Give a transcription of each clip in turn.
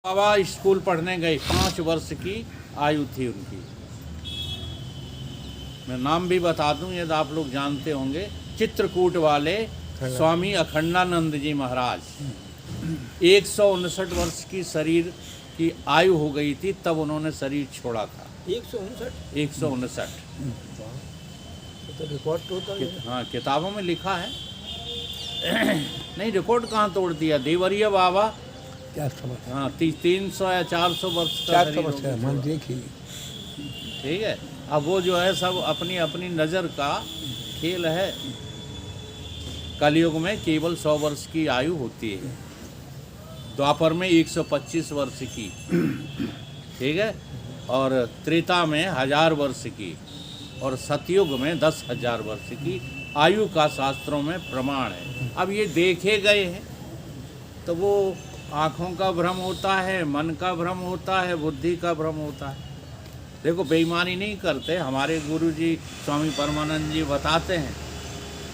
बाबा school पढ़ने गए, 5 वर्ष की आयु थी उनकी। मैं नाम भी बता दूं यदि आप लोग जानते होंगे, चित्रकूट वाले स्वामी अखंडानंद जी महाराज। 159 वर्ष की शरीर की आयु हो गई थी तब उन्होंने शरीर छोड़ा था। 159। तो रिकॉर्ड टोटल हाँ, किताबों में लिखा है। नहीं, रिकॉर्ड कहाँ तोड़ दिया। देवरिया बाबा क्या समझ, हाँ 300 या 400 वर्ष का 400 शरीर वर्ष हो है गया। मन देखिए। ठीक है, अब वो जो है सब अपनी अपनी नज़र का खेल है। कलयुग में केवल 100 वर्ष की आयु होती है, द्वापर में 125 वर्ष की, ठीक है, और त्रेता में 1000 वर्ष की, और सतयुग में 10,000 वर्ष की आयु का शास्त्रों में प्रमाण है। अब ये देखे गए हैं तो वो आँखों का भ्रम होता है, मन का भ्रम होता है, बुद्धि का भ्रम होता है। देखो, बेईमानी नहीं करते। हमारे गुरुजी स्वामी परमानंद जी बताते हैं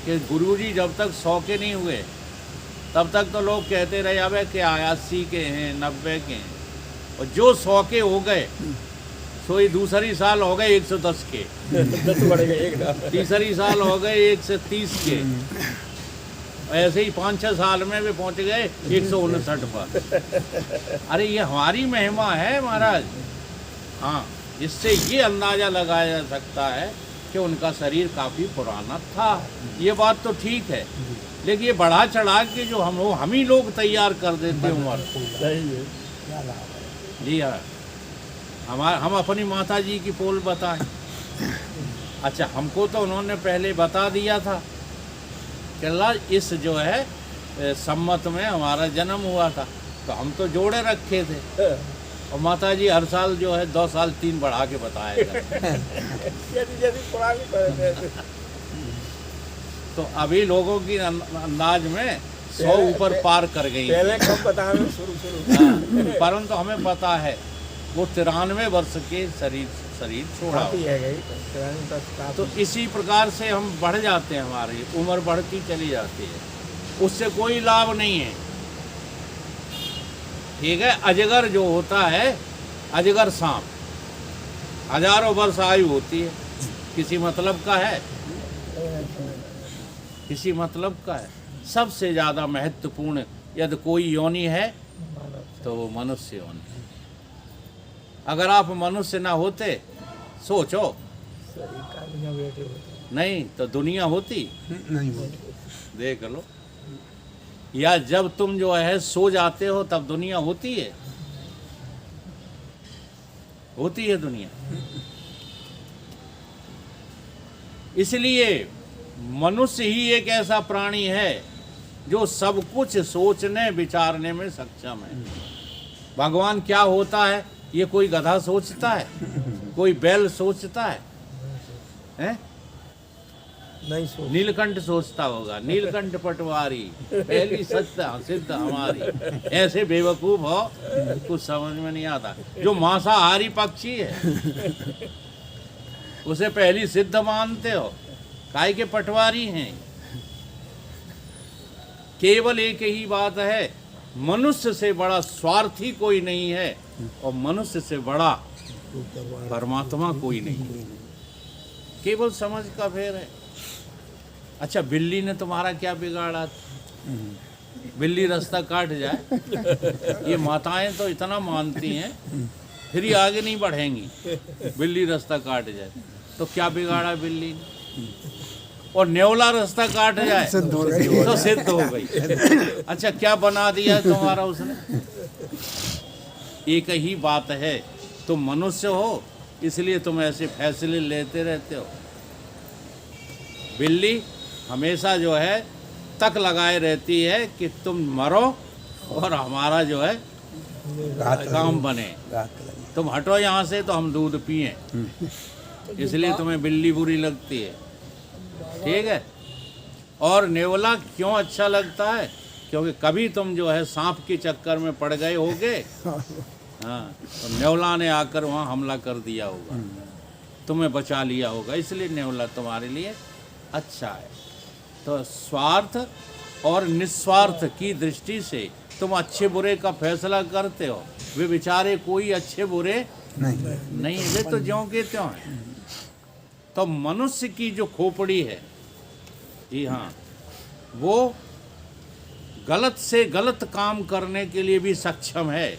कि गुरुजी जब तक 100 के नहीं हुए तब तक तो लोग कहते रहे अबे कि 80 के हैं, 90 के हैं, और जो 100 के हो गए सो ही दूसरी साल हो गए 110 के, 10 बढ़ गए एक ना। तीसरी साल हो गए 130 के, ऐसे ही 5-6 साल में भी पहुंच गए 159 पर। अरे ये हमारी महिमा है महाराज। हाँ, इससे ये अंदाज़ा लगाया जा सकता है कि उनका शरीर काफ़ी पुराना था। ये बात तो ठीक है, लेकिन ये बढ़ा चढ़ा के जो हम ही लोग तैयार कर देते उम्र। सही है, क्या लाभ है। जी हाँ, हम अपनी माता जी की पोल बताएं। अच्छा, हमको तो उन्होंने पहले बता दिया था कि अल्लाह इस जो है सम्मत में हमारा जन्म हुआ था, तो हम तो जोड़े रखे थे, और माता जी हर साल जो है 2 साल 3 बढ़ा के बताएगा। यदि पुरानी पड़े तो अभी लोगों की अंदाज में 100 ऊपर पार कर गई। पहले कब बताना शुरू परंतु हमें पता है वो 93 वर्ष के शरीर छोड़ा काफी हुआ। है गई तो इसी प्रकार से हम बढ़ जाते हैं, हमारी उम्र बढ़ती चली जाती है, उससे कोई लाभ नहीं है। ठीक है, अजगर जो होता है, अजगर सांप, हजारों वर्ष आयु होती है, किसी मतलब का है, किसी मतलब का है। सबसे ज़्यादा महत्वपूर्ण यदि कोई योनि है तो वो मनुष्य योनि है। अगर आप मनुष्य ना होते, सोचो, बैठे होते नहीं तो दुनिया होती, नहीं होते। देख लो। या जब तुम जो है सो जाते हो तब दुनिया होती है, होती है दुनिया। इसलिए मनुष्य ही एक ऐसा प्राणी है जो सब कुछ सोचने विचारने में सक्षम है। भगवान क्या होता है ये कोई गधा सोचता है, कोई बैल सोचता है, हैं? नहीं सोच। नीलकंठ सोचता होगा, नीलकंठ पटवारी पहली सिद्ध हमारी। ऐसे बेवकूफ हो, कुछ समझ में नहीं आता। जो मांसाहारी पक्षी है उसे पहली सिद्ध मानते हो, काहे के पटवारी हैं। केवल एक ही बात है, मनुष्य से बड़ा स्वार्थी कोई नहीं है, और मनुष्य से बड़ा परमात्मा कोई नहीं। केवल समझ का फेर है। अच्छा, बिल्ली ने तुम्हारा क्या बिगाड़ा? बिल्ली रास्ता काट जाए, ये माताएं तो इतना मानती हैं, फिर ये आगे नहीं बढ़ेंगी। बिल्ली रास्ता काट जाए तो क्या बिगाड़ा बिल्ली ने? और न्योला रास्ता काट जाए तो सिद्ध हो गई। अच्छा, क्या बना दिया तुम्हारा उसने? एक ही बात है, तुम मनुष्य हो इसलिए तुम ऐसे फैसले लेते रहते हो। बिल्ली हमेशा जो है तक लगाए रहती है कि तुम मरो और हमारा जो है काम बने। तुम हटो यहाँ से तो हम दूध पिए, इसलिए तुम्हें बिल्ली बुरी लगती है। ठीक है, और नेवला क्यों अच्छा लगता है? क्योंकि कभी तुम जो है सांप के चक्कर में पड़ गए होगे, हाँ, तो नेवला ने आकर वहाँ हमला कर दिया होगा, तुम्हें बचा लिया होगा, इसलिए नेवला तुम्हारे लिए अच्छा है। तो स्वार्थ और निस्वार्थ की दृष्टि से तुम अच्छे बुरे का फैसला करते हो, वे बेचारे कोई अच्छे बुरे नहीं, वे तो ज्यों के त्यों हैं। तो मनुष्य की जो खोपड़ी है, जी हाँ, वो गलत से गलत काम करने के लिए भी सक्षम है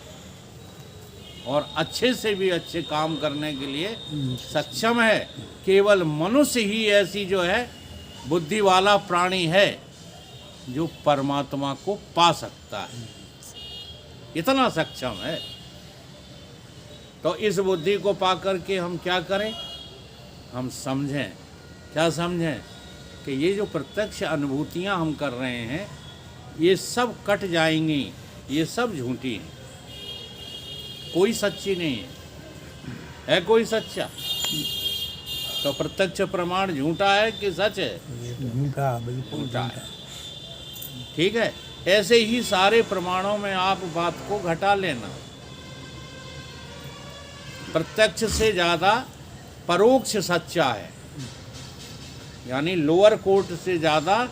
और अच्छे से भी अच्छे काम करने के लिए सक्षम है। केवल मनुष्य ही ऐसी जो है बुद्धि वाला प्राणी है जो परमात्मा को पा सकता है, इतना सक्षम है। तो इस बुद्धि को पा करके हम क्या करें? हम समझें। क्या समझें? कि ये जो प्रत्यक्ष अनुभूतियां हम कर रहे हैं ये सब कट जाएंगी, ये सब झूठी हैं, कोई सच्ची नहीं है कोई सच्चा? तो प्रत्यक्ष प्रमाण झूठा है कि सच है? झूठा, बिल्कुल झूठा है। ठीक है, ऐसे ही सारे प्रमाणों में आप बात को घटा लेना। प्रत्यक्ष से ज्यादा परोक्ष सच्चा है, यानी लोअर कोर्ट से ज्यादा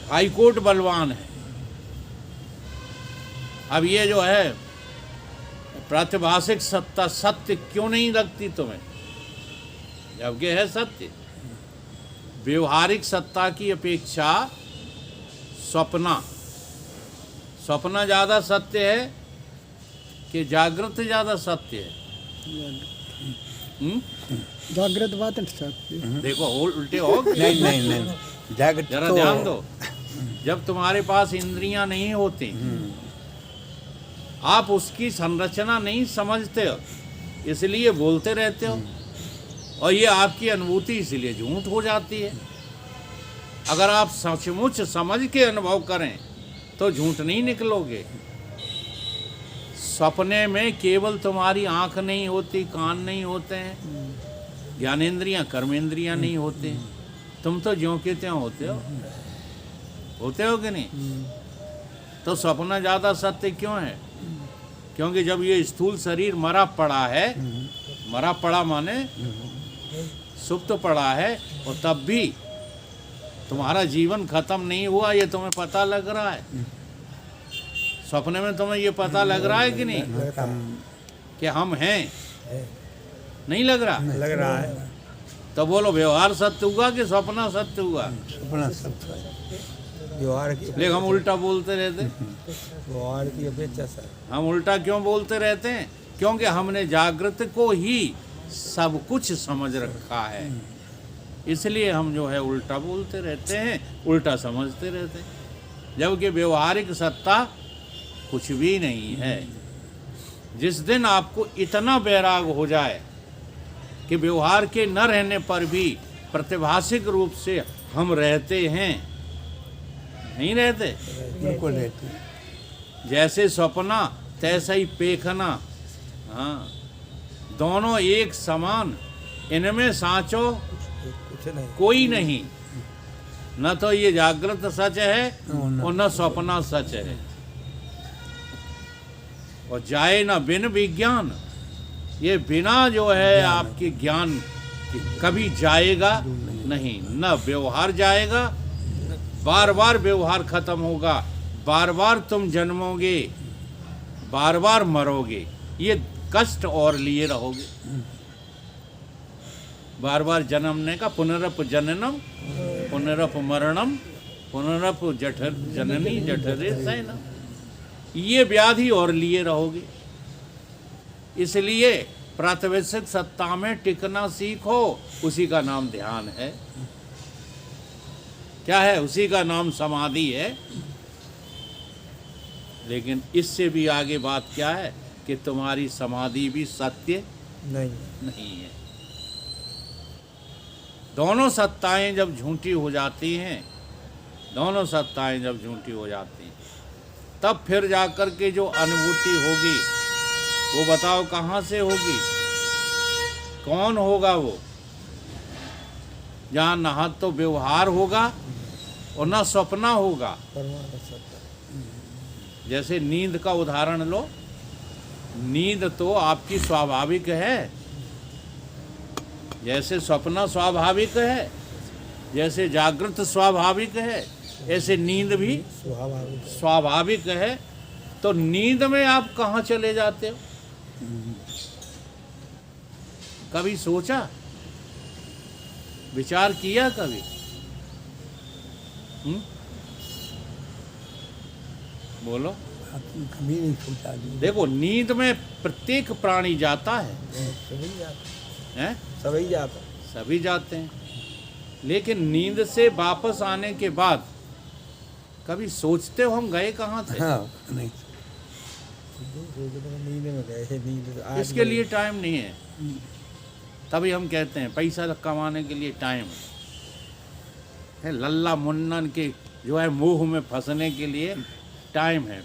हाई कोर्ट बलवान है। अब ये जो है प्रातिभाषिक सत्ता सत्य क्यों नहीं लगती तुम्हें, जबकि है सत्य? व्यवहारिक सत्ता की अपेक्षा स्वप्न ज्यादा सत्य है कि जागृत ज्यादा सत्य है? जागृत बात है सत्य। देखो उल्टे हो। नहीं जागृत जरा तो ध्यान दो, जब तुम्हारे पास इंद्रियां नहीं होती, आप उसकी संरचना नहीं समझते हो, इसलिए बोलते रहते हो, और ये आपकी अनुभूति इसलिए झूठ हो जाती है। अगर आप सचमुच समझ के अनुभव करें तो झूठ नहीं निकलोगे। सपने में केवल तुम्हारी आंख नहीं होती, कान नहीं होते हैं, ज्ञानेंद्रियां कर्मेंद्रियां नहीं होते, तुम तो ज्यों के त्यों होते हो कि नहीं? तो सपना ज़्यादा सत्य क्यों है? क्योंकि जब ये स्थूल शरीर मरा पड़ा है, मरा पड़ा माने सुप्त पड़ा है, और तब भी तुम्हारा जीवन खत्म नहीं हुआ, ये तुम्हें पता लग रहा है। सपने में तुम्हें ये पता लग रहा है कि नहीं कि हम हैं? नहीं लग रहा है। तो बोलो, व्यवहार सत्य हुआ कि सपना सत्य हुआ? सपना सत्य, व्यवहार की लेकिन हम उल्टा बोलते रहते। व्यवहार की अपेक्षा सर हम उल्टा क्यों बोलते रहते हैं? क्योंकि हमने जागृत को ही सब कुछ समझ रखा है, इसलिए हम जो है उल्टा बोलते रहते हैं, उल्टा समझते रहते हैं। जबकि व्यवहारिक सत्ता कुछ भी नहीं है। जिस दिन आपको इतना वैराग हो जाए कि व्यवहार के न रहने पर भी प्रतिभाषिक रूप से हम रहते हैं, नहीं रहते? बिल्कुल रहती। जैसे सपना तैसा ही पेखना, हाँ, दोनों एक समान, इनमें सांचो कुछ नहीं। कोई नहीं। न तो ये जागृत सच है और न सपना सच है। और जाए न बिन विज्ञान, ये बिना जो है आपके ज्ञान कभी जाएगा नहीं। न व्यवहार जाएगा, बार बार व्यवहार खत्म होगा, बार बार तुम जन्मोगे, बार बार मरोगे, ये कष्ट और लिए रहोगे। बार बार जन्मने का पुनरप जननम पुनरप मरणम पुनरप जठर जननी जठरे सैनम, ये व्याधि और लिए रहोगे। इसलिए प्रातिभाषिक सत्ता में टिकना सीखो, उसी का नाम ध्यान है। क्या है? उसी का नाम समाधि है। लेकिन इससे भी आगे बात क्या है कि तुम्हारी समाधि भी सत्य नहीं है। दोनों सत्ताएं जब झूठी हो जाती हैं, दोनों सत्ताएं जब झूठी हो जाती हैं, तब फिर जाकर के जो अनुभूति होगी वो बताओ कहाँ से होगी? कौन होगा वो? जहाँ न हाथ तो व्यवहार होगा और न सपना होगा। जैसे नींद का उदाहरण लो, नींद तो आपकी स्वाभाविक है, जैसे सपना स्वाभाविक है, जैसे जागृत स्वाभाविक है, ऐसे नींद भी स्वाभाविक स्वाभाविक है। तो नींद में आप कहाँ चले जाते हो? कभी सोचा, विचार किया कभी? बोलो। कभी नहीं सोचा जी। देखो, नींद में प्रत्येक प्राणी जाता है, सभी जाते हैं? सभी जाते सभी जाते हैं, लेकिन नींद से वापस आने के बाद कभी सोचते हो हम गए कहाँ थे? हाँ नहीं नींद में गए नींद आज इसके लिए टाइम नहीं है। तभी हम कहते हैं पैसा कमाने के लिए टाइम है, लल्ला मुन्नन के जो है मोह में फंसने के लिए टाइम है।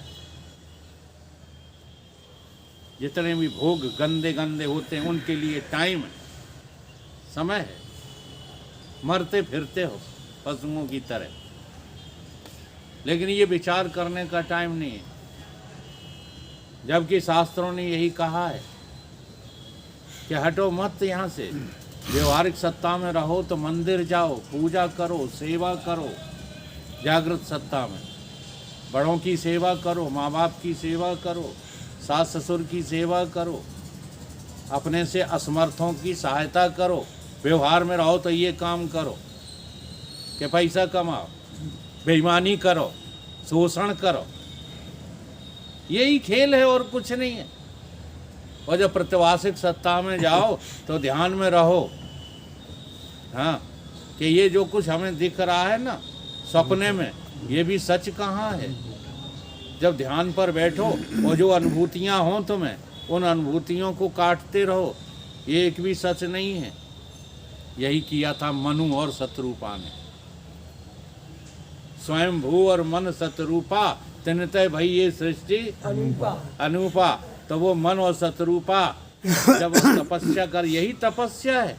जितने भी भोग गंदे गंदे होते हैं उनके लिए टाइम है, समय है। मरते फिरते हो पशुओं की तरह, लेकिन ये विचार करने का टाइम नहीं है। जबकि शास्त्रों ने यही कहा है कि हटो मत यहाँ से, व्यवहारिक सत्ता में रहो तो मंदिर जाओ, पूजा करो, सेवा करो। जागृत सत्ता में बड़ों की सेवा करो, माँ बाप की सेवा करो, सास ससुर की सेवा करो, अपने से असमर्थों की सहायता करो। व्यवहार में रहो तो ये काम करो कि पैसा कमाओ, बेईमानी करो, शोषण करो। यही खेल है और कुछ नहीं है। और जब प्रतिवासिक सत्ता में जाओ तो ध्यान में रहो, हाँ, कि ये जो कुछ हमें दिख रहा है ना सपने में, ये भी सच कहाँ है। जब ध्यान पर बैठो और जो अनुभूतियाँ हों तुम्हें, उन अनुभूतियों को काटते रहो, ये एक भी सच नहीं है। यही किया था मनु और शतरूपा ने। स्वयं भू और मन शतरूपा तिनते भई ये सृष्टि अनूपा। तो वो मन और शतरूपा जब वो तपस्या कर, यही तपस्या है।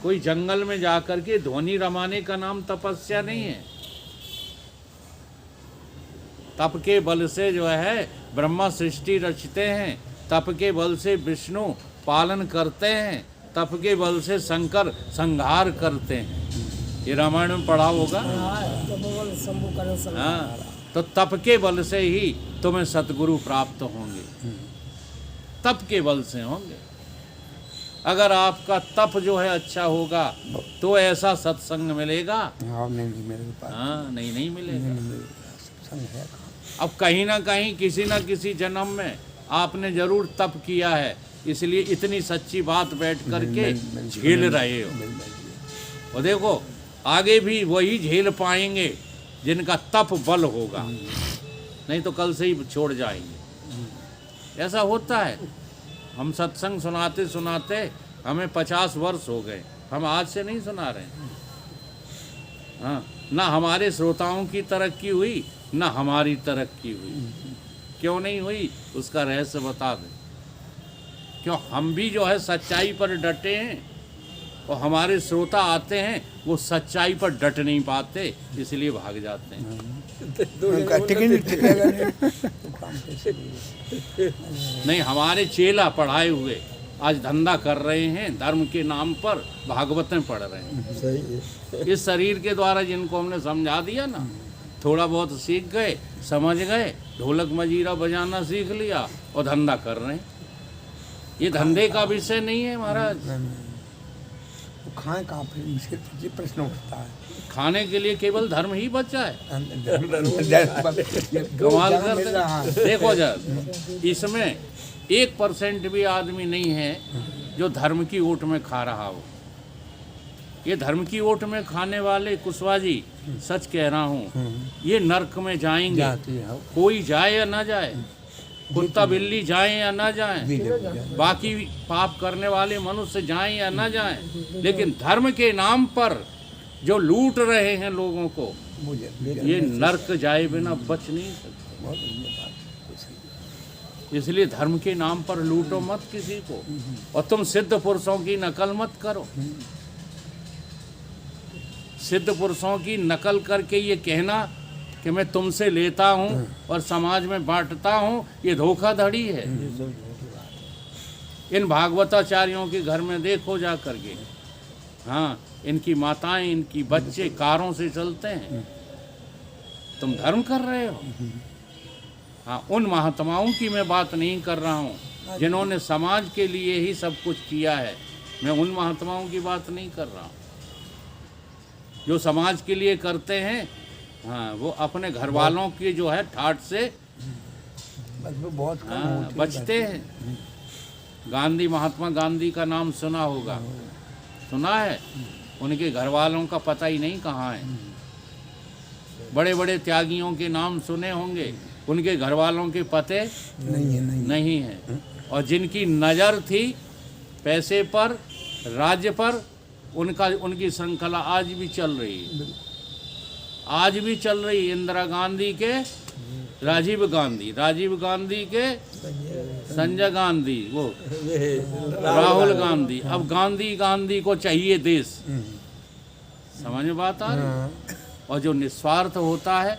कोई जंगल में जाकर के ध्वनि रमाने का नाम तपस्या नहीं है। तप के बल से जो है ब्रह्मा सृष्टि रचते हैं, तप के बल से विष्णु पालन करते हैं, तप के बल से शंकर संहार करते हैं। ये रामायण में पढ़ा होगा। हाँ, तो तप के बल से ही तुम्हें सतगुरु प्राप्त होंगे, तप के बल से होंगे। अगर आपका तप जो है अच्छा होगा तो ऐसा सत्संग मिलेगा। नहीं मेरे पास हाँ, नहीं मिलेगा। सत्संग है। अब कहीं ना कहीं किसी न किसी जन्म में आपने जरूर तप किया है, इसलिए इतनी सच्ची बात बैठ करके झेल रहे हो। और देखो, आगे भी वही झेल पाएंगे जिनका तप बल होगा, नहीं तो कल से ही छोड़ जाएंगे। ऐसा होता है। हम सत्संग सुनाते सुनाते हमें 50 वर्ष हो गए, हम आज से नहीं सुना रहे हैं। हाँ, ना हमारे श्रोताओं की तरक्की हुई, ना हमारी तरक्की हुई। क्यों नहीं हुई उसका रहस्य बता दें। क्यों हम भी जो है सच्चाई पर डटे हैं, और हमारे श्रोता आते हैं वो सच्चाई पर डट नहीं पाते, इसलिए भाग जाते हैं। नहीं, हमारे चेला पढ़ाए हुए आज धंधा कर रहे हैं, धर्म के नाम पर भागवतें पढ़ रहे हैं। सही है। इस शरीर के द्वारा जिनको हमने समझा दिया ना, थोड़ा बहुत सीख गए, समझ गए, ढोलक मजीरा बजाना सीख लिया और धंधा कर रहे हैं। ये धंधे का विषय नहीं है महाराज। वो खाएं कहाँ फिर, मुझे ये प्रश्न उठता है। खाने के लिए केवल धर्म ही बचा है। कमाल कर देखो जब इसमें 1% भी आदमी नहीं है जो धर्म की ओट में खा रहा हो। ये धर्म की ओट में खाने वाले कुशवाहा जी, सच कह रहा हूँ, ये नरक में जाएंगे। कोई जाए या ना जाए, कुत्ता बिल्ली जाए या ना जाए, बाकी पाप करने वाले मनुष्य जाएं या ना जाएं, लेकिन धर्म के नाम पर जो लूट रहे हैं लोगों को, ये नरक जाए बिना बच नहीं सकते। इसलिए धर्म के नाम पर लूटो मत किसी को, और तुम सिद्ध पुरुषों की नकल मत करो। सिद्ध पुरुषों की नकल करके ये कहना कि मैं तुमसे लेता हूँ और समाज में बांटता हूँ, ये धोखाधड़ी है। इन भागवताचार्यों के घर में देखो जा करके, हाँ, इनकी माताएं, इनकी बच्चे कारों से चलते हैं, तुम धर्म कर रहे हो। हाँ, उन महात्माओं की मैं बात नहीं कर रहा हूँ जिन्होंने समाज के लिए ही सब कुछ किया है। मैं उन महात्माओं की बात नहीं कर रहा हूँ जो समाज के लिए करते हैं। हाँ, वो अपने घर वालों की जो है ठाट से बस वो बहुत कम हाँ, होती है बचते हैं। गांधी, महात्मा गांधी का नाम सुना होगा, सुना है? उनके घर वालों का पता ही नहीं कहाँ है। बड़े बड़े त्यागियों के नाम सुने होंगे, उनके घर वालों के पते नहीं है। और जिनकी नज़र थी पैसे पर, राज्य पर, उनकी श्रृंखला आज भी चल रही है। आज भी चल रही है। इंदिरा गांधी के राजीव गांधी के संजय गांधी, वो राहुल गांधी। अब गांधी को चाहिए देश। समझ में बात आ रही? और जो निस्वार्थ होता है,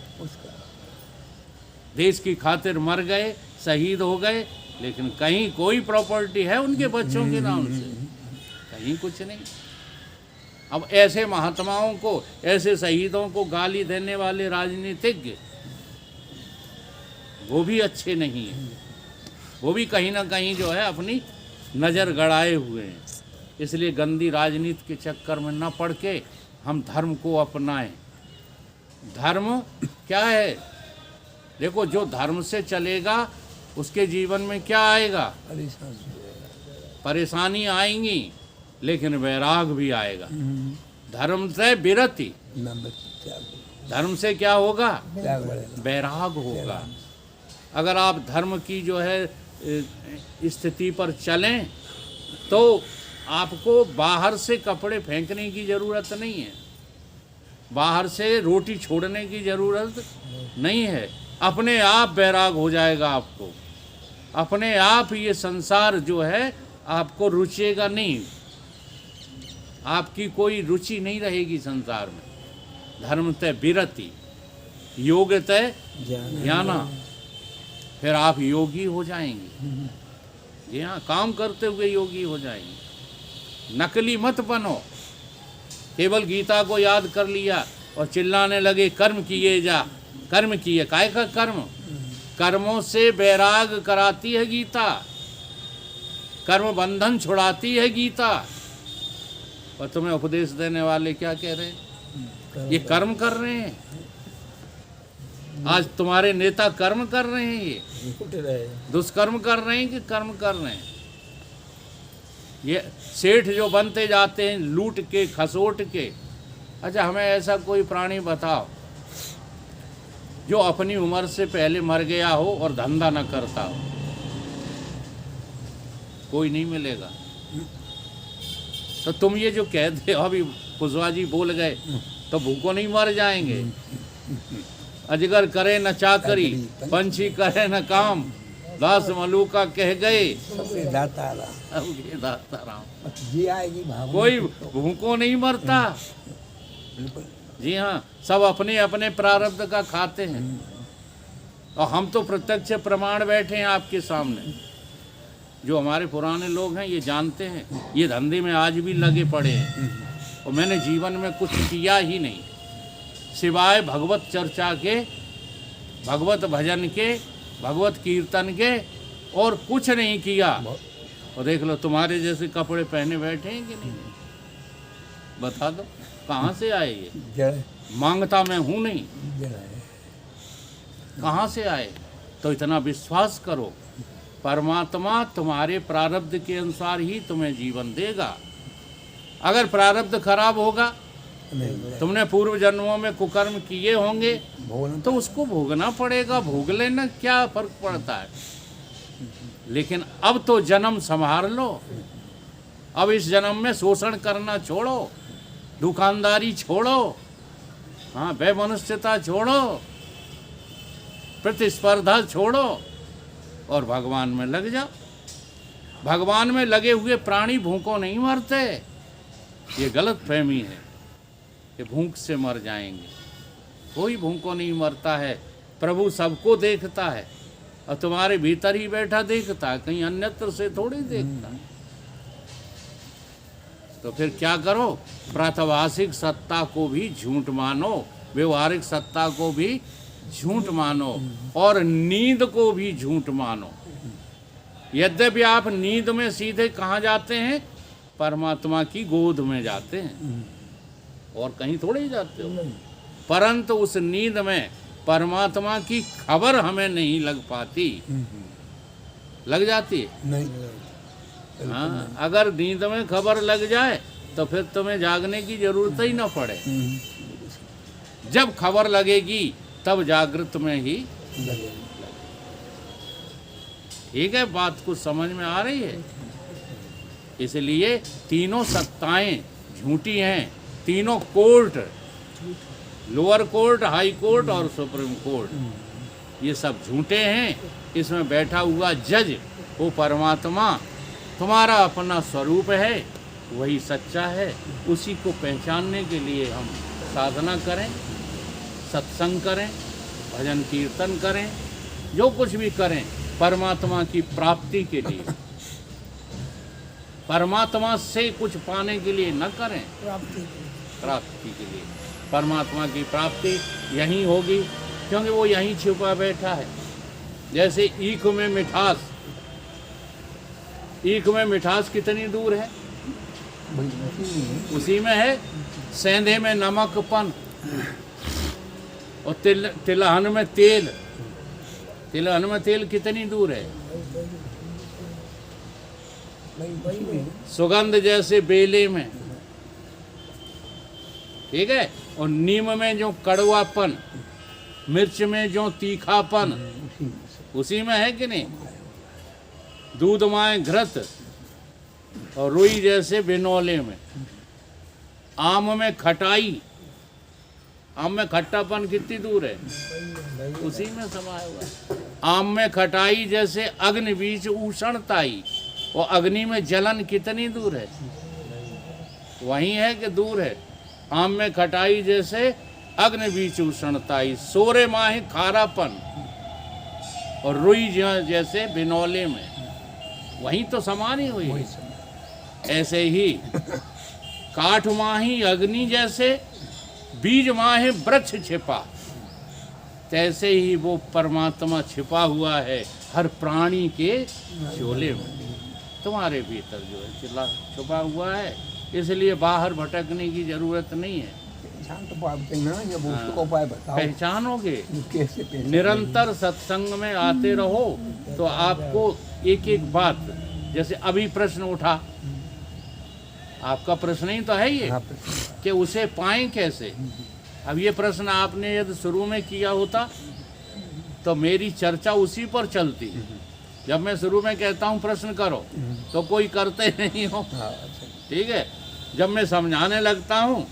देश की खातिर मर गए, शहीद हो गए, लेकिन कहीं कोई प्रॉपर्टी है उनके बच्चों के नाम से? कहीं कुछ नहीं। अब ऐसे महात्माओं को, ऐसे शहीदों को गाली देने वाले राजनीतिज्ञ, वो भी अच्छे नहीं हैं। वो भी कहीं ना कहीं जो है अपनी नज़र गड़ाए हुए हैं। इसलिए गंदी राजनीति के चक्कर में न पड़ के हम धर्म को अपनाएं। धर्म क्या है? देखो, जो धर्म से चलेगा उसके जीवन में क्या आएगा? परेशानी आएंगी, लेकिन वैराग भी आएगा। धर्म से विरति, धर्म से क्या होगा? वैराग होगा। अगर आप धर्म की जो है स्थिति पर चलें तो आपको बाहर से कपड़े फेंकने की ज़रूरत नहीं है, बाहर से रोटी छोड़ने की ज़रूरत नहीं है। अपने आप वैराग हो जाएगा आपको। अपने आप ये संसार जो है आपको रुचेगा नहीं। आपकी कोई रुचि नहीं रहेगी संसार में। धर्म तय विरति, योग तय ज्ञाना, फिर आप योगी हो जाएंगे। जी हाँ, काम करते हुए योगी हो जाएंगे। नकली मत बनो। केवल गीता को याद कर लिया और चिल्लाने लगे कर्म किए जा, कर्म किए। काय का कर्म? कर्मों से वैराग कराती है गीता, कर्म बंधन छुड़ाती है गीता। और तुम्हें उपदेश देने वाले क्या कह रहे हैं? ये कर्म कर रहे हैं। आज तुम्हारे नेता कर्म कर रहे हैं, ये दुष्कर्म कर रहे हैं कि कर्म कर रहे हैं? ये सेठ जो बनते जाते हैं लूट के, खसोट के। अच्छा, हमें ऐसा कोई प्राणी बताओ जो अपनी उम्र से पहले मर गया हो और धंधा न करता हो? कोई नहीं मिलेगा। तो तुम ये जो कहते हो, अभी कुशवाहा जी बोल गए, तो भूखों नहीं मर जाएंगे। अजगर करे न चाकरी, पंछी करे न काम, दास मलूका कह गए दाता राम। जी आएगी भावना। कोई भूखों नहीं मरता। जी हाँ, सब अपने अपने प्रारब्ध का खाते हैं। और हम तो प्रत्यक्ष प्रमाण बैठे हैं आपके सामने। जो हमारे पुराने लोग हैं ये जानते हैं, ये धंधे में आज भी लगे पड़े हैं। और मैंने जीवन में कुछ किया ही नहीं सिवाय भगवत चर्चा के, भगवत भजन के, भगवत कीर्तन के, और कुछ नहीं किया। और देख लो तुम्हारे जैसे कपड़े पहने बैठे हैं कि नहीं? बता दो कहाँ से आए ये? जड़ मांगता मैं हूँ नहीं, जड़ है। कहाँ से आए? तो इतना विश्वास करो, परमात्मा तुम्हारे प्रारब्ध के अनुसार ही तुम्हें जीवन देगा। अगर प्रारब्ध खराब होगा, तुमने पूर्व जन्मों में कुकर्म किए होंगे, तो उसको भोगना पड़ेगा। भोग लेना क्या फर्क पड़ता है? लेकिन अब तो जन्म संभाल लो। अब इस जन्म में शोषण करना छोड़ो, दुकानदारी छोड़ो, हाँ, वैमनस्यता छोड़ो, प्रतिस्पर्धा छोड़ो और भगवान में लग जाओ। भगवान में लगे हुए प्राणी भूखों नहीं मरते। ये गलत फहमी है कि भूख से मर जाएंगे। कोई भूखों नहीं मरता है। प्रभु सबको देखता है और तुम्हारे भीतर ही बैठा देखता है, कहीं अन्यत्र से थोड़ी देखता है। तो फिर क्या करो, प्रातभाषिक सत्ता को भी झूठ मानो, व्यवहारिक सत्ता को भी झूठ मानो और नींद को भी झूठ मानो। यद्यपि आप नींद में सीधे कहाँ जाते हैं, परमात्मा की गोद में जाते हैं और कहीं थोड़े ही जाते हो, परंतु उस नींद में परमात्मा की खबर हमें नहीं लग पाती। लग जाती है? नहीं। हाँ, अगर नींद में खबर लग जाए तो फिर तुम्हें जागने की जरूरत ही ना पड़े। जब खबर लगेगी तब जागृत में ही लगेगा। ठीक है, बात कुछ समझ में आ रही है? इसलिए तीनों सत्ताएं झूठी हैं। तीनों court, lower court, high court और सुप्रीम कोर्ट, ये सब झूठे हैं। इसमें बैठा हुआ जज वो परमात्मा तुम्हारा अपना स्वरूप है, वही सच्चा है। उसी को पहचानने के लिए हम साधना करें, सत्संग करें, भजन कीर्तन करें, जो कुछ भी करें परमात्मा की प्राप्ति के लिए, परमात्मा से कुछ पाने के लिए न करें, प्राप्ति के लिए। परमात्मा की प्राप्ति यहीं होगी, क्योंकि वो यहीं छुपा बैठा है। जैसे ईख में मिठास, ईख में मिठास कितनी दूर है, उसी में है। सेंधे में नमकपन और तिलहन में तेल, तिलहन में तेल कितनी दूर है। सुगंध जैसे बेले में, ठीक है। और नीम में जो कड़वापन, मिर्च में जो तीखापन, उसी में है कि नहीं। दूध माए घृत और रुई जैसे बिनौले में। आम में खटाई, आम में खट्टापन कितनी दूर है, उसी में समाया हुआ है। आम में खटाई जैसे अग्नि बीच उष्णताई, और अग्नि में जलन कितनी दूर है, वहीं है कि दूर है। आम में खटाई जैसे अग्नि बीच उष्णताई, सोरे माही खारापन और रुई जैसे बिनौले में, वहीं तो समान ही हुई है। ऐसे ही काठ माही अग्नि जैसे, बीज माहे वृक्ष छिपा, तैसे ही वो परमात्मा छिपा हुआ है हर प्राणी के झोले में। तुम्हारे भीतर जो है चिल्ला छुपा हुआ है, इसलिए बाहर भटकने की जरूरत नहीं है। पहचान तो पाते हैं ना, जब उसको उपाय बताओ। पहचानोगे, कैसे पहचान? निरंतर सत्संग में आते रहो तो आपको एक एक बात, जैसे अभी प्रश्न उठा, आपका प्रश्न ही तो है ये कि उसे पाएं कैसे। अब ये प्रश्न आपने यदि शुरू में किया होता तो मेरी चर्चा उसी पर चलती। जब मैं शुरू में कहता हूँ प्रश्न करो तो कोई करते नहीं हो, ठीक है। जब मैं समझाने लगता हूँ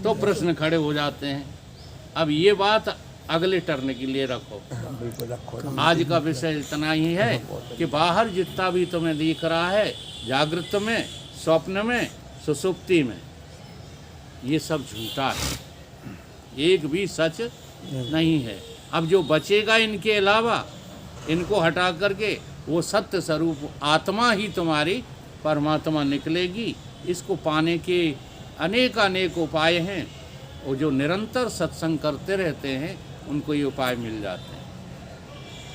तो प्रश्न खड़े हो जाते हैं। अब ये बात अगले टर्न के लिए रखो। बिल्कुल रखो। आज का विषय इतना ही है कि बाहर जितना भी तुम्हें दिख रहा है, जागृत में, स्वप्न में, सुसुप्ति में, ये सब झूठा है, एक भी सच नहीं है। अब जो बचेगा इनके अलावा, इनको हटा करके वो सत्य स्वरूप आत्मा ही तुम्हारी परमात्मा निकलेगी। इसको पाने के अनेक अनेक उपाय हैं, और जो निरंतर सत्संग करते रहते हैं उनको ये उपाय मिल जाते हैं,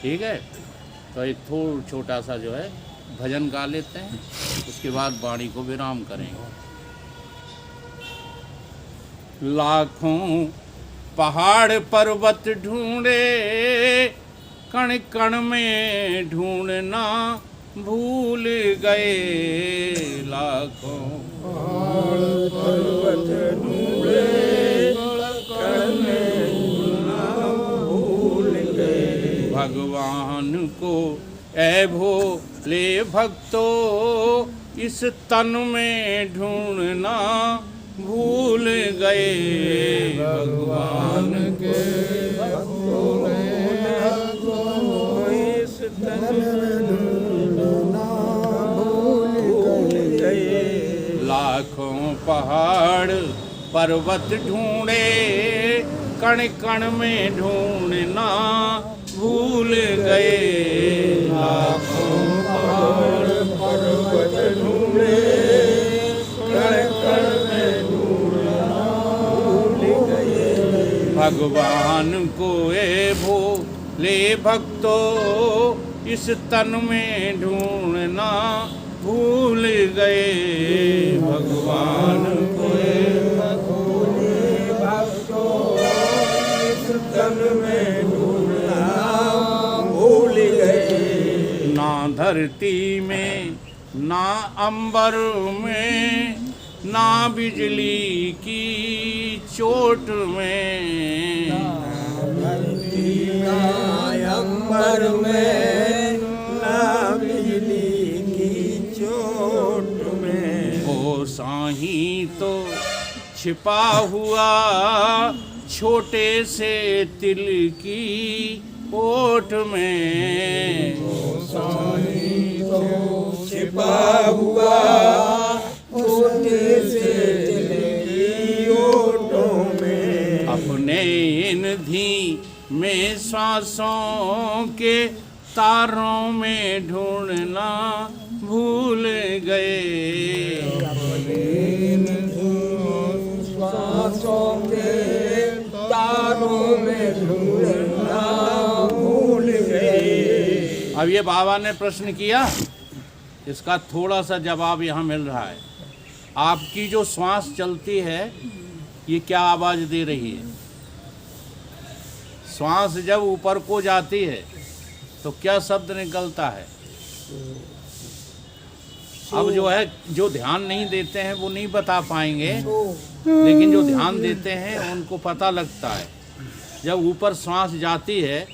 ठीक है। तो एक थोड़ा छोटा सा जो है भजन गा लेते हैं, उसके बाद वाणी को विराम करेंगे। लाखों पहाड़ पर्वत ढूंढे, कण कण में ढूंढना भूल गए। लाखों पहाड़ पर्वत ढूंढे, कण में ढूंढना भूल गए। भगवान को ऐ भोले भक्तो, इस तन में ढूंढना भूल गए। भगवान के भक्तों इस तन में ढूंढना भूल गए। लाखों पहाड़ पर्वत ढूंढे, कण कण में ढूंढना भूल गए। लाखों पहाड़ पर्वत ढूंढे, कण भगवान को ए भोले भक्तो इस तन में ढूंढना भूल गए। भगवान को भूल गए। ना धरती में ना अंबर में ना बिजली की चोट में, अंबर में ना बिजली की चोट में। ओ साही तो छिपा हुआ छोटे से तिल की ओट में। छिपा हुआ छोटे से तिल की ओटों में। अपने इन धीमे सांसों के तारों में ढूंढना भूल गए। सांसों के तारों में ढूंढना भूल गए। अब ये बाबा ने प्रश्न किया, इसका थोड़ा सा जवाब यहाँ मिल रहा है। आपकी जो श्वास चलती है ये क्या आवाज़ दे रही है? श्वास जब ऊपर को जाती है तो क्या शब्द निकलता है? अब जो है, जो ध्यान नहीं देते हैं वो नहीं बता पाएंगे, लेकिन जो ध्यान देते हैं उनको पता लगता है। जब ऊपर श्वास जाती है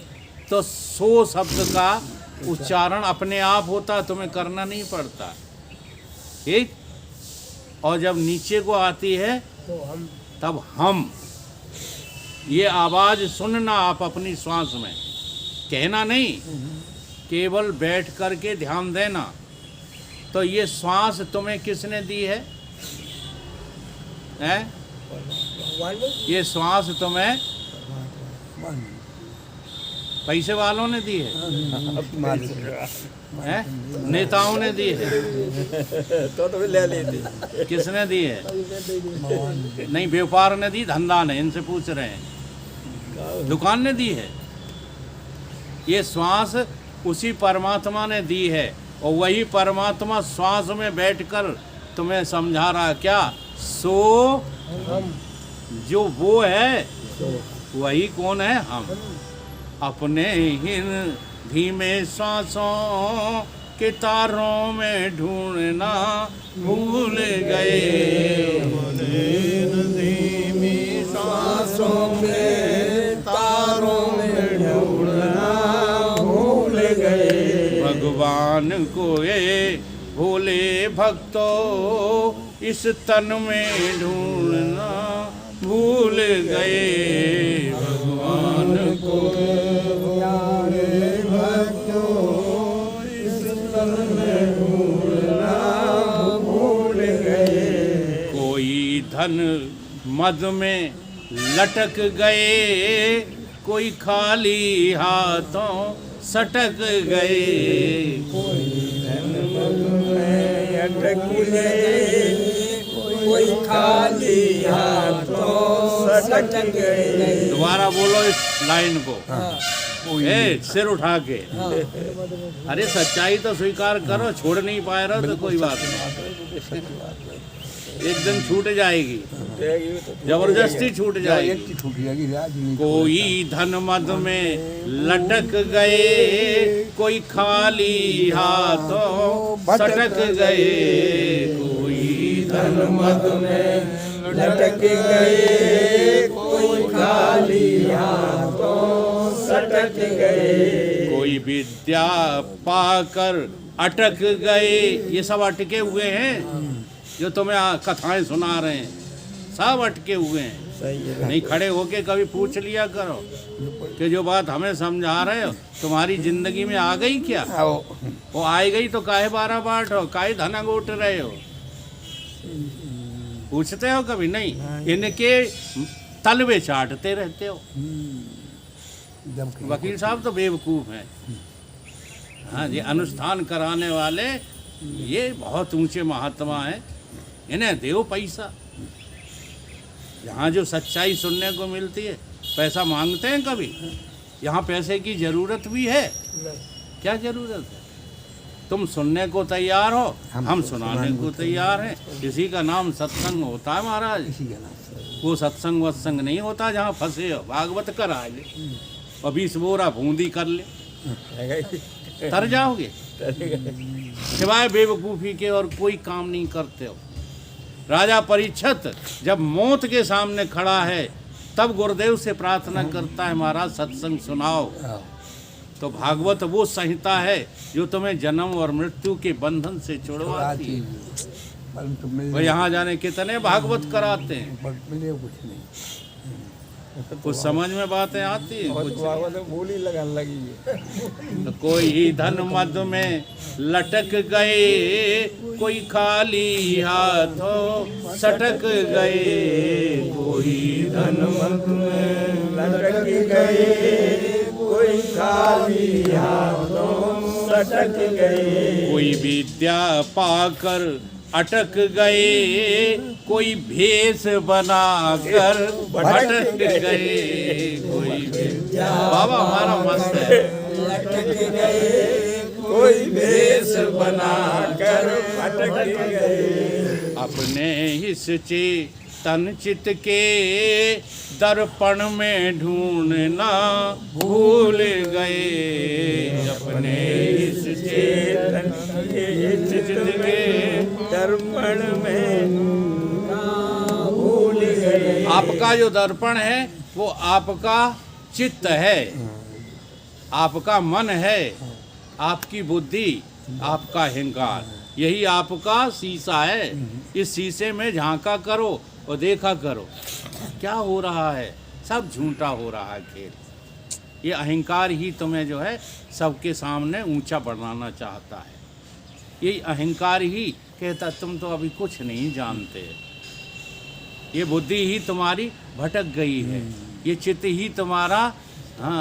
तो सो शब्द का उच्चारण अपने आप होता है, तुम्हें करना नहीं पड़ता, ठीक। और जब नीचे को आती है तब हम, ये आवाज़ सुनना आप अपनी श्वास में, कहना नहीं, केवल बैठ करके ध्यान देना। तो ये श्वास तुम्हें किसने दी है? हैं? ये श्वास तुम्हें पैसे वालों ने दी है? हैं? नेताओं ने दी है? तो ले लेते। किसने दी है? नहीं, व्यापार ने दी, धंधा ने, इनसे पूछ रहे हैं। दुकान ने दी है? ये श्वास उसी परमात्मा ने दी है, और वही परमात्मा श्वास में बैठकर तुम्हें समझा रहा है क्या? सो जो वो है वही कौन है? हम। अपने इन धीमे सांसों के तारों में ढूंढना भूल गए। धीमी सांसों के तारों में ढूंढना भूल गए। भगवान को ये भोले भक्तों इस तन में ढूंढना भूल गए। भगवान को कोई धन मद में लटक गए, कोई खाली हाथों सटक गए। अटक गए, कोई खाली हाथों सटक गए। दोबारा बोलो इस लाइन को, सिर उठा के। अरे सच्चाई तो स्वीकार करो, छोड़ नहीं पाए रहो तो कोई बात नहीं, एक दिन छूट जाएगी, जबरदस्ती छूट जाएगी। कोई धन मद में लटक गए, कोई खाली हाथों सटक गए। कोई धन मद में लटक गए, कोई खाली हाथों सटक गए। कोई विद्या पाकर अटक गए। ये सब अटके हुए हैं जो तुम्हें कथाएं सुना रहे हैं, सब अटके हुए हैं। नहीं खड़े होके कभी पूछ लिया करो कि जो बात हमें समझा रहे हो तुम्हारी जिंदगी में आ गई क्या? वो आई गई तो काहे 12 बाट हो, काहे धना गोट रहे हो? पूछते हो कभी? नहीं, इनके तलवे चाटते रहते हो। वकील साहब तो बेवकूफ़ हैं। हाँ जी, अनुष्ठान कराने वाले ये बहुत ऊंचे महात्मा हैं, इन्हें देव पैसा। यहाँ जो सच्चाई सुनने को मिलती है पैसा मांगते हैं कभी? यहाँ पैसे की ज़रूरत भी है? क्या ज़रूरत है? तुम सुनने को तैयार हो, हम सुनाने को तैयार हैं। इसी का नाम सत्संग होता है महाराज। इसी का नाम है। वो सत्संग वत्संग नहीं होता जहाँ फंसे हो। भागवत करा ले और 20 बोरा बूंदी कर ले, तर जाओगे। सिवाय बेवकूफ़ी के और कोई काम नहीं करते हो। राजा परीक्षित जब मौत के सामने खड़ा है तब गुरुदेव से प्रार्थना करता है, महाराज सत्संग सुनाओ। हाँ। तो भागवत वो संहिता है जो तुम्हें जन्म और मृत्यु के बंधन से छुड़वाती है। परंतु मिल और यहाँ जाने कितने भागवत कराते हैं, मिले कुछ नहीं। कुछ समझ में बातें आती है कुछ नहीं। बोली लगाने लगी है। तो कोई धन मद में लटक गए, कोई खाली हाथों सटक गए। कोई धन मद में लटक गए, कोई खाली हाथों सटक गए। कोई विद्या पाकर अटक गए, कोई भेष बनाकर भटक गए। कोई बाबा हमारा मस्त है। लटक गए, कोई भेष बनाकर भटक गए। अपने इस चेतन चित के दर्पण में ढूंढना भूल गए। अपने इस चेतन चित के दर्पण में भूल गए। आपका जो दर्पण है वो आपका चित्त है, आपका मन है, आपकी बुद्धि, आपका अहंकार, यही आपका शीशा है। इस शीशे में झांका करो और देखा करो क्या हो रहा है। सब झूठा हो रहा है खेल। ये अहंकार ही तुम्हें जो है सबके सामने ऊंचा बढ़ाना चाहता है। ये अहंकार ही कहता तुम तो अभी कुछ नहीं जानते। ये बुद्धि ही तुम्हारी भटक गई है, ये चित्त ही तुम्हारा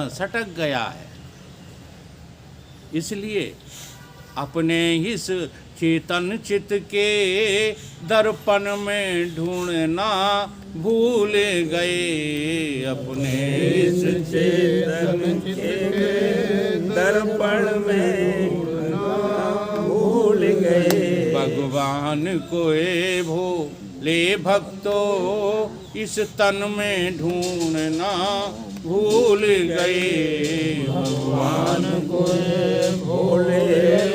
सटक गया है। इसलिए अपने इस चेतन चित्त के दर्पण में ढूंढना भूल गए। अपने इस चेतन के दर्पण में भूल गए। भगवान को ए भोले भक्तों इस तन में ढूंढना भूल गए। भगवान को भोले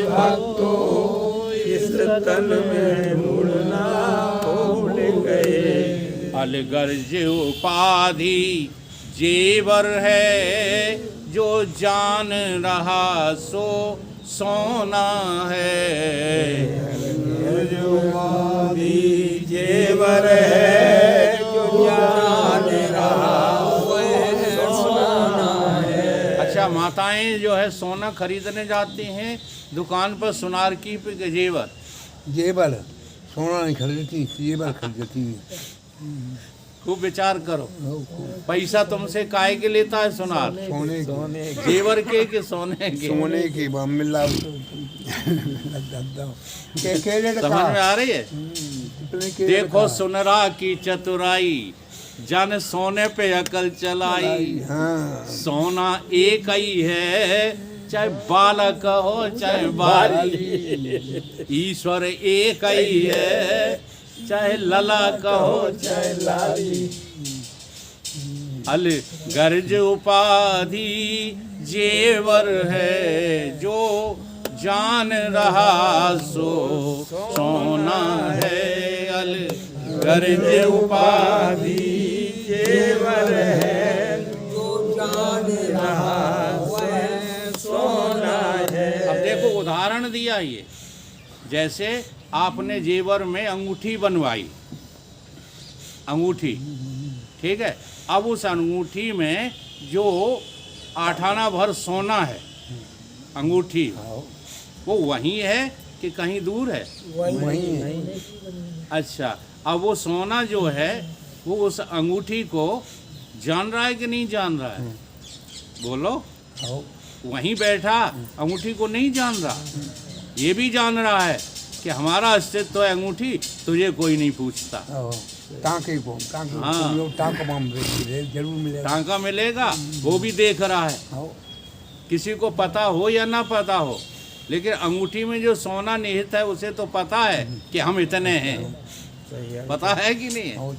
भक्तों इस तन में ढूंढना भूल गए। अलगर्ज उपाधि जेवर है, जो जान रहा सो सोना है। उपाधि जेवर है, जो जान रहा सो सोना है। अच्छा, माताएं जो है सोना खरीदने जाती हैं दुकान पर, सुनार की जेवर। जेवर सोना नहीं खरीदती, जेवर खरीदती। खूब विचार करो, पैसा तुमसे काहे के लेता है सुनार? सोने जेवर के कि सोने के? सोने की मिला समझ में आ रही है? देखो सुनरा की चतुराई, जन सोने पे अकल चलाई। हाँ। सोना एक ही है, चाहे बालक हो चाहे बाली। ईश्वर एक ही है, चाहे लला कहो चाहे लाली। अलगर्ज उपाधि जेवर है, जो जान रहा सो सोना है। अलगर्ज उपाधि जेवर है, जो जान रहा सोना है। अब देखो उदाहरण दिया ये, जैसे आपने जेवर में अंगूठी बनवाई, अंगूठी, ठीक है। अब उस अंगूठी में जो 8 आना भर सोना है, अंगूठी वो वहीं है कि कहीं दूर है? वही है। अच्छा, अब वो सोना जो है वो उस अंगूठी को जान रहा है कि नहीं जान रहा है? बोलो। वहीं बैठा अंगूठी को नहीं जान रहा, ये भी जान रहा है कि हमारा अस्तित्व है अंगूठी, तुझे कोई नहीं पूछता। टाँके को हाँ। टाँका माम जरूर मिलेगा। टांका मिलेगा, वो भी देख रहा है। हाँ, किसी को पता हो या ना पता हो, लेकिन अंगूठी में जो सोना निहित है उसे तो पता है कि हम इतने हैं। सही है। पता है कि नहीं है? और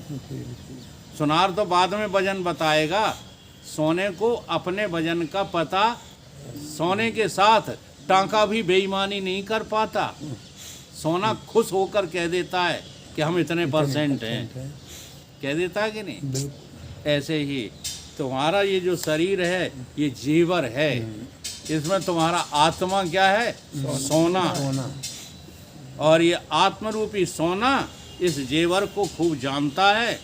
सुनार तो बाद में वजन बताएगा, सोने को अपने वजन का पता। सोने के साथ टांका भी बेईमानी नहीं कर पाता। सोना खुश होकर कह देता है कि हम इतने परसेंट हैं, कह देता है कि नहीं? बिल्कुल। ऐसे ही तुम्हारा ये जो शरीर है ये जेवर है, इसमें तुम्हारा आत्मा क्या है? सोना। सोना। और ये आत्मरूपी सोना इस जेवर को खूब जानता है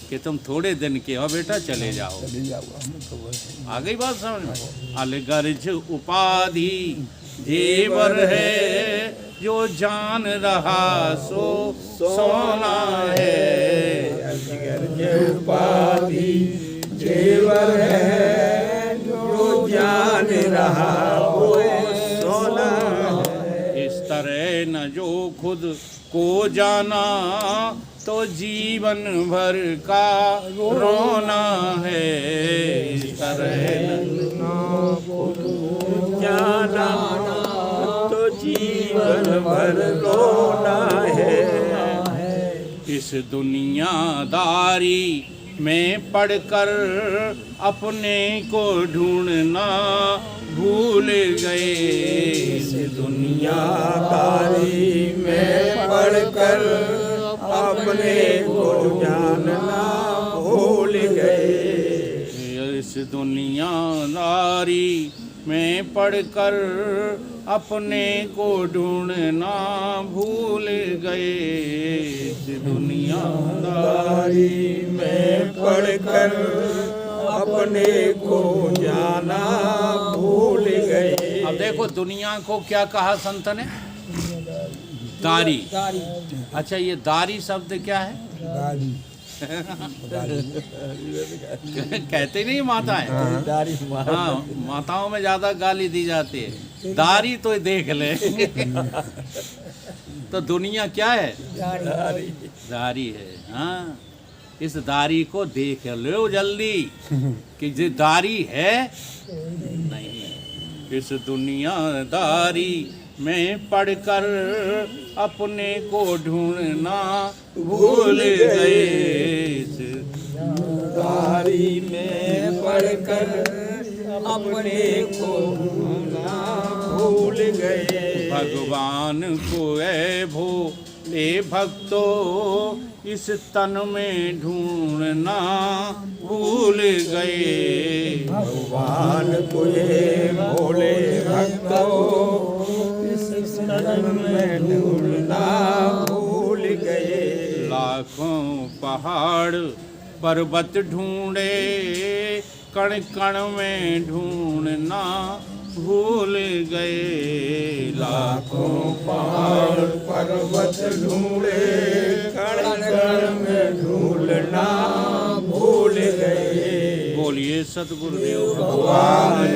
कि तुम थोड़े दिन के हो बेटा, चले जाओ। चले जाऊँगा हम तो वैसे। आ गई बात समझ में? अलगर्ज उपाधि जेवर है, जो जान रहा सो सोना है। अलगर्ज उपाधि जेवर है, जो जान रहा वो सोना है। इस तरह न जो खुद को जाना, तो जीवन भर का रोना है। इस तरह जाना तो जीवन भर रोना है। इस दुनियादारी में पढ़कर अपने को ढूंढना भूल गए। इस दुनियादारी में पढ़कर अपने को जानना भूल गए। इस दुनियादारी में पढ़कर अपने को ढूंढना भूल गए। इस दुनियादारी में पढ़कर अपने को जाना भूल गए। अब देखो दुनिया को क्या कहा संत ने? दारी। अच्छा, ये दारी शब्द क्या है? गाड़ी। कहते नहीं माताएं? दारी हाँ, माताओं में ज्यादा गाली दी जाती है। दारी तो देख ले। तो दुनिया क्या है? दारी है। हाँ, इस दारी को देख लो जल्दी कि ये दारी है नहीं। इस दुनियादारी में पढ़कर अपने को ढूंढना भूल गए। इस दारी में पढ़कर अपने को ढूंढना भूल गए। भगवान को ऐ भोले भक्तो, इस तन में ढूंढना भूल गए। भगवान को ये भोले भक्तों, इस तन में ढूंढना भूल गए। लाखों पहाड़ पर्वत ढूंढे, कण कण में ढूंढना भूल गए। लाखों पहाड़ पर्वत ढूंढे, कण कण में ढूंढना भूल गए। बोलिए सतगुरुदेव भगवान